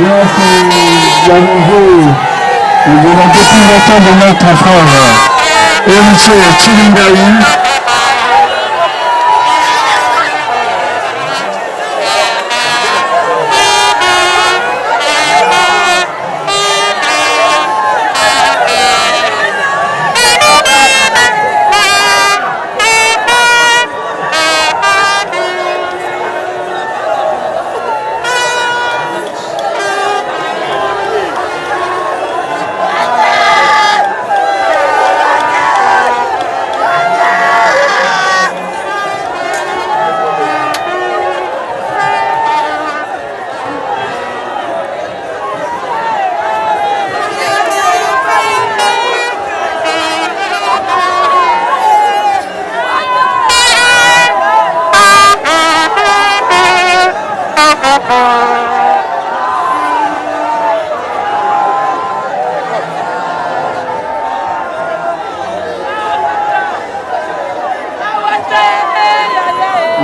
c'est l'arrivée de la déclaration de notre frère Olivier Chilingaï.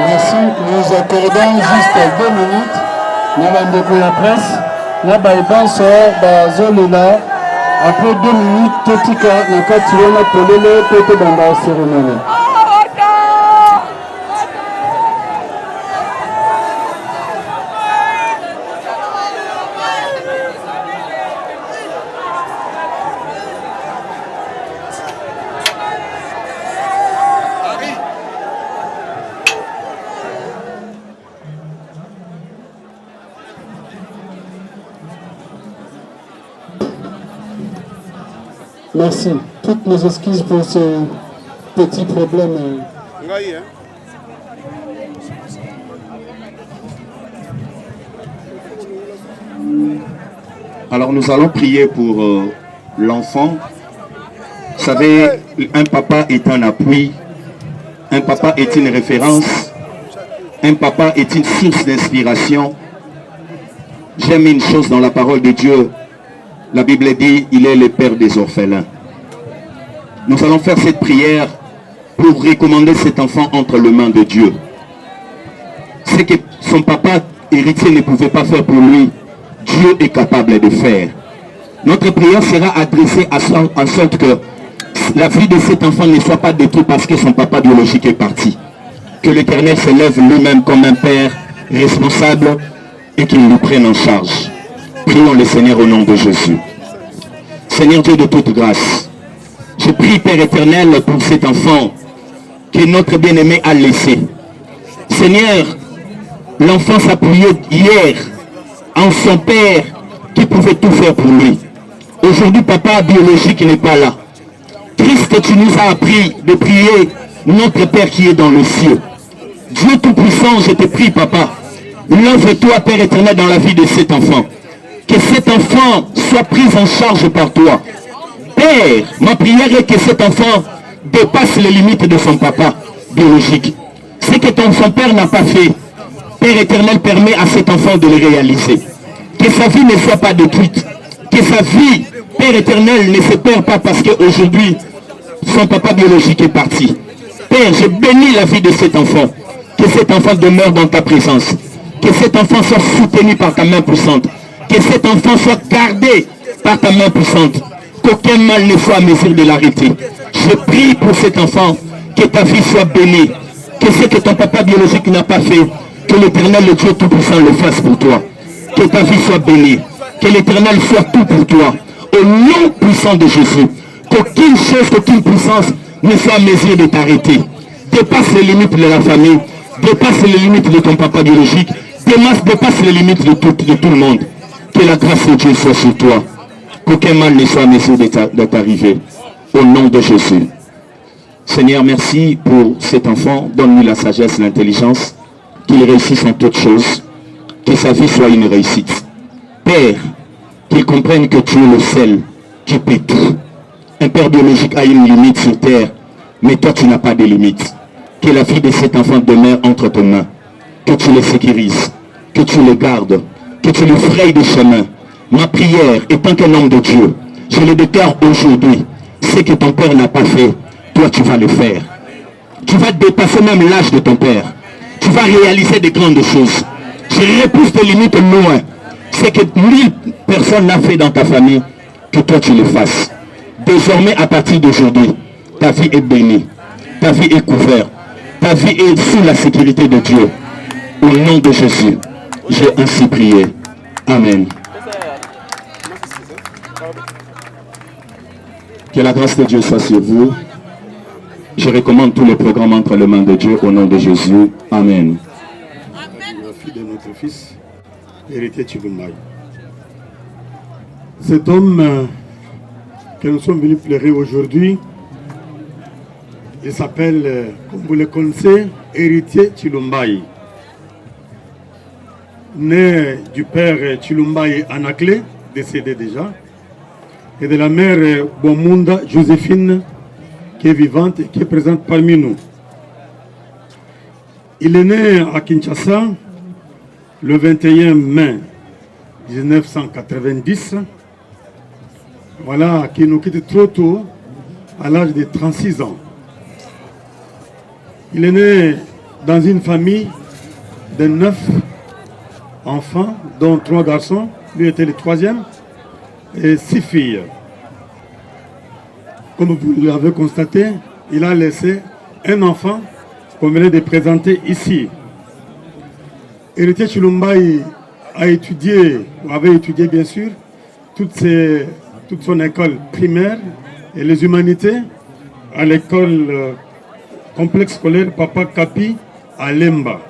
Merci, nous accordons juste 2 minutes. Nous la presse. Nous avons après 2 minutes, Totika, nous avons tiré la cérémonie. Merci. Toutes mes excuses pour ce petit problème. Alors nous allons prier pour l'enfant. Vous savez, un papa est un appui, un papa est une référence, un papa est une source d'inspiration. J'aime une chose dans la parole de Dieu. La Bible dit, il est le père des orphelins. Nous allons faire cette prière pour recommander cet enfant entre les mains de Dieu. Ce que son papa héritier ne pouvait pas faire pour lui, Dieu est capable de faire. Notre prière sera adressée en sorte que la vie de cet enfant ne soit pas détruite parce que son papa biologique est parti. Que l'Éternel se lève lui-même comme un père responsable et qu'il nous prenne en charge. Prions le Seigneur au nom de Jésus. Seigneur Dieu de toute grâce, je prie Père éternel pour cet enfant que notre bien-aimé a laissé. Seigneur, l'enfant s'appuyait hier en son père qui pouvait tout faire pour lui. Aujourd'hui, papa biologique n'est pas là. Christ, tu nous as appris de prier notre Père qui est dans le ciel. Dieu Tout-Puissant, je te prie, papa, lève-toi, Père éternel, dans la vie de cet enfant. Que cet enfant soit pris en charge par toi. Père, ma prière est que cet enfant dépasse les limites de son papa biologique. Ce que son père n'a pas fait, Père éternel, permet à cet enfant de le réaliser. Que sa vie ne soit pas détruite. Que sa vie, Père éternel, ne se perd pas parce qu'aujourd'hui, son papa biologique est parti. Père, je bénis la vie de cet enfant. Que cet enfant demeure dans ta présence. Que cet enfant soit soutenu par ta main puissante. Que cet enfant soit gardé par ta main puissante. Qu'aucun mal ne soit à mesure de l'arrêter. Je prie pour cet enfant, que ta vie soit bénie. Que ce que ton papa biologique n'a pas fait, que l'Éternel, le Dieu Tout-Puissant, le fasse pour toi. Que ta vie soit bénie. Que l'Éternel soit tout pour toi. Au nom puissant de Jésus. Qu'aucune chose, qu'aucune puissance ne soit à mesure de t'arrêter. Dépasse les limites de la famille. Dépasse les limites de ton papa biologique. Dépasse les limites de tout le monde. Que la grâce de Dieu soit sur toi. Qu'aucun mal ne soit à mesure de t'arriver. Au nom de Jésus. Seigneur, merci pour cet enfant. Donne-lui la sagesse, l'intelligence. Qu'il réussisse en toutes choses. Que sa vie soit une réussite. Père, qu'il comprenne que tu es le seul qui peut tout. Un père biologique a une limite sur terre. Mais toi, tu n'as pas de limite. Que la vie de cet enfant demeure entre tes mains. Que tu le sécurises. Que tu le gardes. Que tu le frayes des chemins. Ma prière, étant qu'un homme de Dieu, je le déclare aujourd'hui. Ce que ton père n'a pas fait, toi tu vas le faire. Tu vas dépasser même l'âge de ton père. Tu vas réaliser de grandes choses. Je repousse tes limites loin. C'est que 1000 personnes n'a fait dans ta famille, que toi tu le fasses. Désormais, à partir d'aujourd'hui, ta vie est bénie, ta vie est couverte, ta vie est sous la sécurité de Dieu. Au nom de Jésus, j'ai ainsi prié. Amen. Que la grâce de Dieu soit sur vous. Je recommande tous les programmes entre les mains de Dieu au nom de Jésus. Amen. La fille de notre fils, héritier Chilumbaï. Cet homme que nous sommes venus pleurer aujourd'hui, il s'appelle, comme vous le connaissez, héritier Chilumbaï. Né du père Chilumbaï Anaclé, décédé déjà, et de la mère Bomunda Joséphine, qui est vivante et qui est présente parmi nous. Il est né à Kinshasa le 21 mai 1990. Voilà, qui nous quitte trop tôt, à l'âge de 36 ans. Il est né dans une famille de 9 enfants, dont 3 garçons. Lui était le 3e, et 6 filles. Comme vous l'avez constaté, il a laissé un enfant qu'on venait de présenter ici. Héritier Chilumbaï avait étudié bien sûr toute son école primaire et les humanités à l'école complexe scolaire Papa Kapi à Lemba.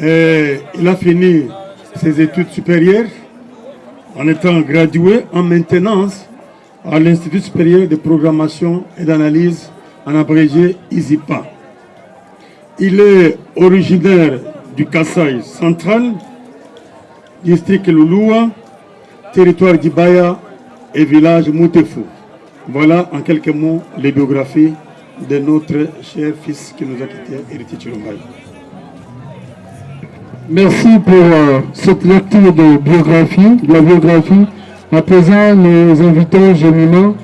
Et il a fini ses études supérieures en étant gradué en maintenance à l'Institut supérieur de programmation et d'analyse, en abrégé ISIPA. Il est originaire du Kasaï central, district Lulua, territoire d'Ibaya et village Moutefu. Voilà en quelques mots les biographies de notre cher fils qui nous a quittés, héritier Chilumbaï. Merci pour cette lecture de la biographie. À présent, nous invitons Jemima.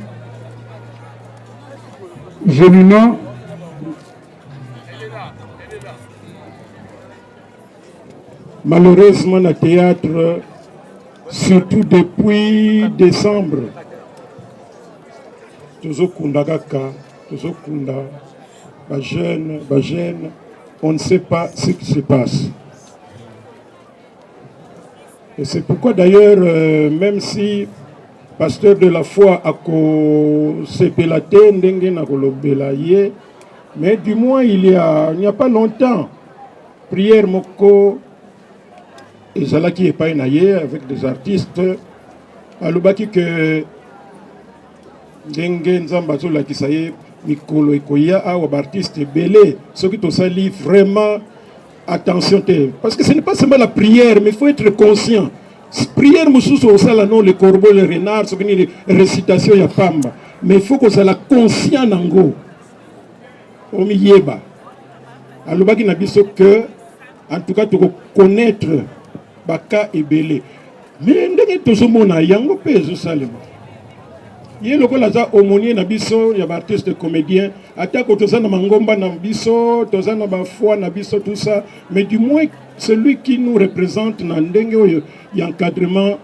Malheureusement, le théâtre, surtout depuis décembre, on ne sait pas ce qui se passe. Et c'est pourquoi d'ailleurs, même si pasteur de la foi a sepelate ndenge na kolobela ye, mais du moins il n'y a pas longtemps, prière moko ezalaki epai na ye avec des artistes alobaki que ndenge nzambe azolakisa ye mikolo ekoya awa baartiste ebele soki tosali vraiment attention, parce que ce n'est pas seulement la prière, mais il faut être conscient. Prière, non, le corbeau, le renard, ce qui récitation, il y a pamba. Mais il faut qu'on soit conscient nango. Au milieu, alors que, en tout cas, tu connaître Baka et Belé. Mais tout ce monde a yango pèse salement. Il y a le aumônier na biso, il y a artistes comédiens, attaque autour na mangomba na biso, toza na ba foi na biso tout ça, mais du moins celui qui nous représente na ndenge il y a encadrement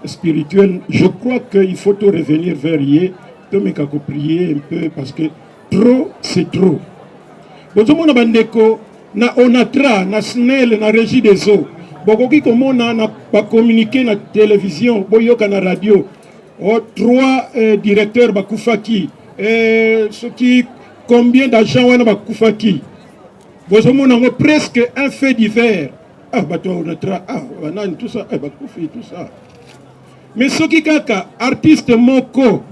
spirituel, je crois qu'il faut tout revenir vers lui, tout me prier un peu parce que trop c'est trop. Bozo mona bandeko na onatra na snel na régie des eaux. Bokoki komona na ba communiquer na télévision, boyoka na radio. 3 directeurs Bakoufaki, combien d'argent wana Bakoufaki? Vous avez presque un fait divers. Tout ça, Bakoufi, tout ça. Mais ce qui kaka, artiste Moko,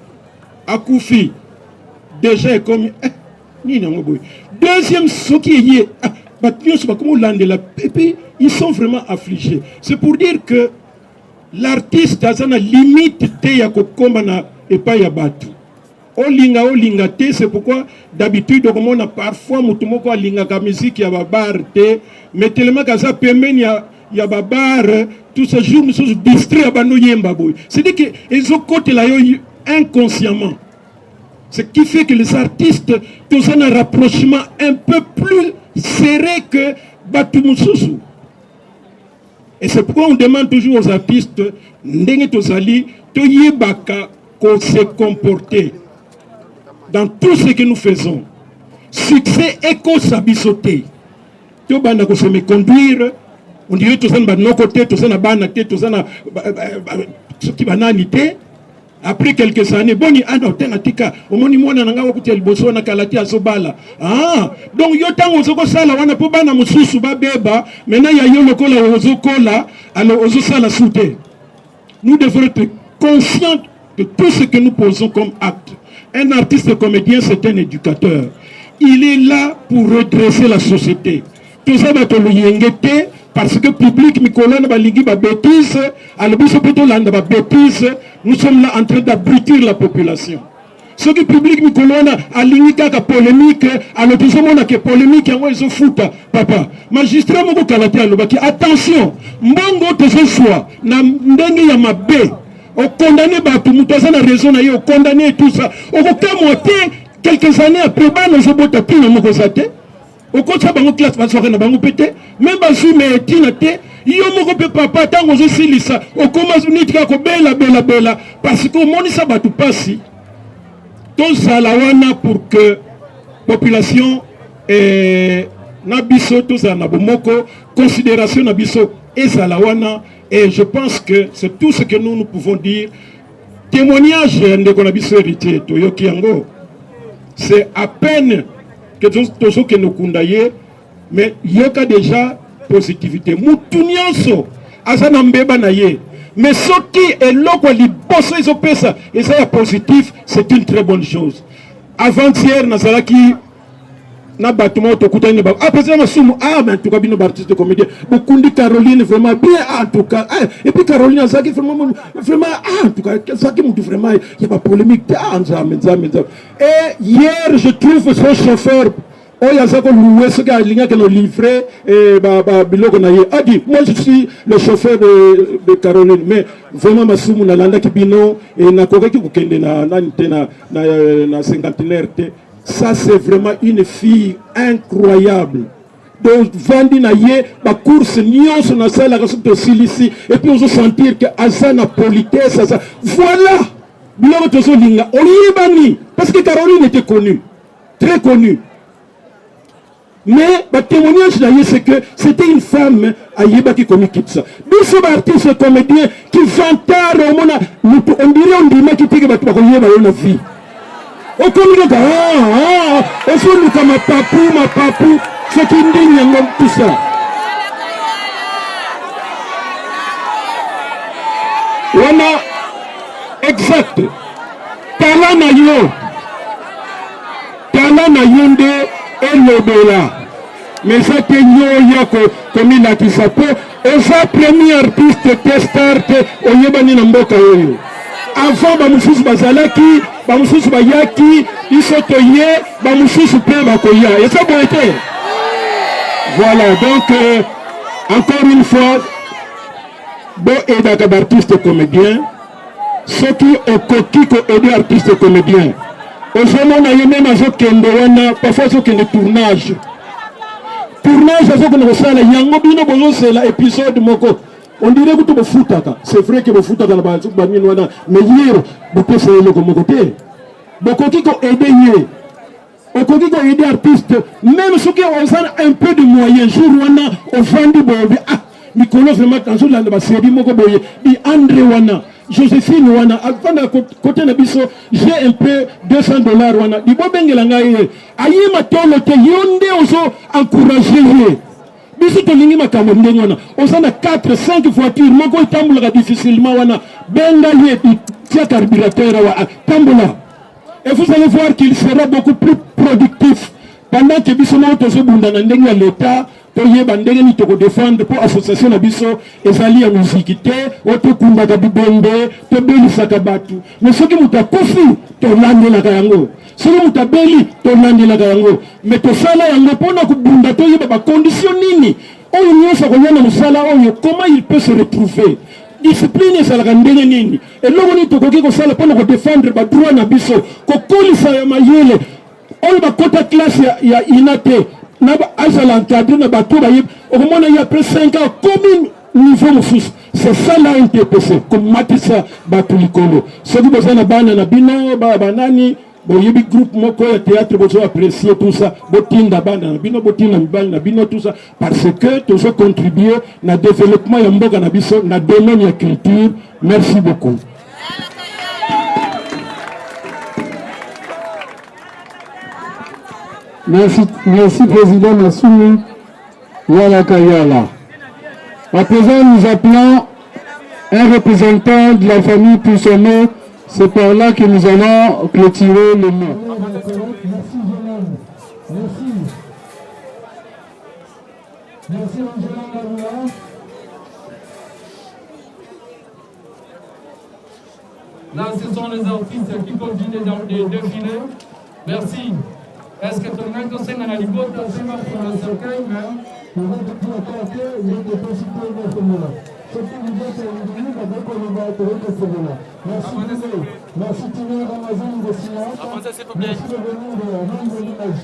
Akoufi, déjà comme. Deuxième, ce qui est. Ils sont vraiment affligés. C'est pour dire que l'artiste a une limite te kokoma na epa ya batu. Olinga te, c'est pourquoi d'habitude on a parfois mutumoko alinga ka musique ya babar te, mais tellement kaza pembeni ya babar tout ce jour nous sommes distraits à bano yemba boy. C'est-à-dire que ils ont côté là inconsciemment. Ce qui fait que les artistes ont un rapprochement un peu plus serré que batu mususu. Et c'est pourquoi on demande toujours aux artistes, ndenge tozali, toyebaka qu'on se comporter dans tout ce que nous faisons. Succès et qu'on s'abisote. Tobanda ko se me conduire, on dirait tous en bas de nos côtés, tous en bas de tous en ce qui va n'aniter. Après quelques années, bon, il y a un tika, au moins, il y a un petit bosso, na kalati azobala. Ah, donc, il y a un ozoko sala, wana po bana mususu ba beba, maintenant, il y a un lokola ozoko la, alors ozo sala soute. Nous devons être conscients de tout ce que nous posons comme acte. Un artiste comédien, c'est un éducateur. Il est là pour redresser la société. Tout ça va être le parce que le public, nous sommes là en train d'abrutir la population. Ce que le public, a polémique, alors tout le monde a polémique, ils ont foutu, papa. Magistrat, attention, mbongo te soit, na ndenge ya mabe, au condamné, tout ça, na raison, au condamné tout ça, au cas quelques années après, nous avons tapé dans mon côté. Au contraire, bango classe va soirée na bango pété, même basu mais tinate, yo moko pe papa tango zo silisa, au commence unitika ko bela parce que moni ça batu pasi. Ton salawana pour que population na biso to za na bomoko considération na biso et salawana et je pense que c'est tout ce que nous pouvons dire. Témoignage de ko na biso héritier to yoki yango. C'est à peine que tout ce que nous kundaye, mais il y a déjà positivité. Moutounianso, azana mbeba na ye. Mais ce qui est là, les boss, ils ont fait ça, et ça est positif, c'est une très bonne chose. Avant-hier, Nazaraki, na bâtiment to kutani ba après ça masumu mais en tout cas bino artiste comédien Bukundi Caroline vraiment bien en tout cas et puis Caroline Azaki vraiment en tout cas ça qui me dit vraiment il y a pas polémique et hier je trouve son chauffeur il y a ça qu'on louait ce gars qui nous livré et biloko na ye a dit moi je suis le chauffeur de Caroline mais vraiment masumu na landa kibino et na kokaki kokende na cinquantenaire. Ça, c'est vraiment une fille incroyable. Donc, Vandi Naye, la course, Nyon, son assail, la raison de Silici, et puis on va sentir que Azana politesse, voilà! Parce que Caroline était connue, très connue. Mais le témoignage d'ailleurs, c'est que c'était une femme à Yéba qui connaît ça. Nous sommes artistes comédiens qui vantent, on dirait on dit qui était la vie. Au communiqué, au fond, nous comme ma papou, ce qui indigne tout ça. Voilà, exact. Talana yonde et l'obéla. Mais ça que comme il a dit ça peut, et ça premier artiste testarte, au yébani namboka yoyo. Avant, bamususu bazalaki, bamususu bayaki, isotoye, bamususu pe bakoya. Et ça peut être. Voilà, donc, encore une fois, bon aidaka d'artistes comédiens, ceux qui ont coquille pour aider artistes comédiens. Aujourd'hui, on a eu même à parfois un tournage. Tournage, c'est l'épisode moko. On dirait que tu me fous. C'est vrai que tu me fous dans la base, mais hier, tu peux faire le côté. Beaucoup qui ont aidé hier. Beaucoup qui ont aidé artistes. Même ceux qui ont un peu de moyens. Jour où on vend du bois. Ah, Nicolas vraiment dans la série Mokoboye. Dit André Wana. Joséphine Wana. Avant de côté de Bisso, j'ai un peu $200 Wana. Dit Bobengelangaye. Aïe ma tolo te yonde oso encouragé. Biso to lingi makambo ndenge wana osana 4-5 voitures moko itambola difficilement wana benga ye tia carburateur wa tambola et vous allez voir qu'il sera beaucoup plus productif pendant que biso na tozo bunda na ndenge ya l'état to yeba ndenge ni to défendre pour association na biso ezali ya musique te oto kumba ka bibende to belisaka batu mais soki mutakofi to landelaka yango soki mutabeli to landelaka yango mais to sala yango pona kubunda to yeba ba condition nini oyo nyonso konyana musala oyo comment il peut se retrouver discipline ezalaka ndenge nini eloko nini tokoki kosala mpona kodefendre badroit na biso kokolisa ya mayele oyo bakota classe ya ina te azala encadré na bato bayeba okomona ye après 5 ans commune niveau mosusu. C'est ça la NTPC komatisa bato likolo soki boza na bana na bino banani boyebi groupe moko ya théâtre bozo apprécier tout ça botinda bana na bino botinda mibali na bino tout ça parce que tozo contribuer na développement ya mboka na biso na domaine ya culture. Merci beaucoup. Merci Président Massoumi Yala Kayala. À présent, nous appelons un représentant de la famille Poussonnet. C'est par là que nous allons clôturer le mot. Merci, Jeanne. Merci. Merci, Angela. Là, ce sont les artistes qui continuent de défiler. Merci. Est-ce que tout le monde conseille dans la libote, c'est ma pour le cercueil, mais on va te dire que il y a des possibilités de ce moment-là. C'est pour vous dire que nous avons collaboré avec ce moment-là. Merci, merci, Tino Ramazan de Silence. Merci de venir de l'image.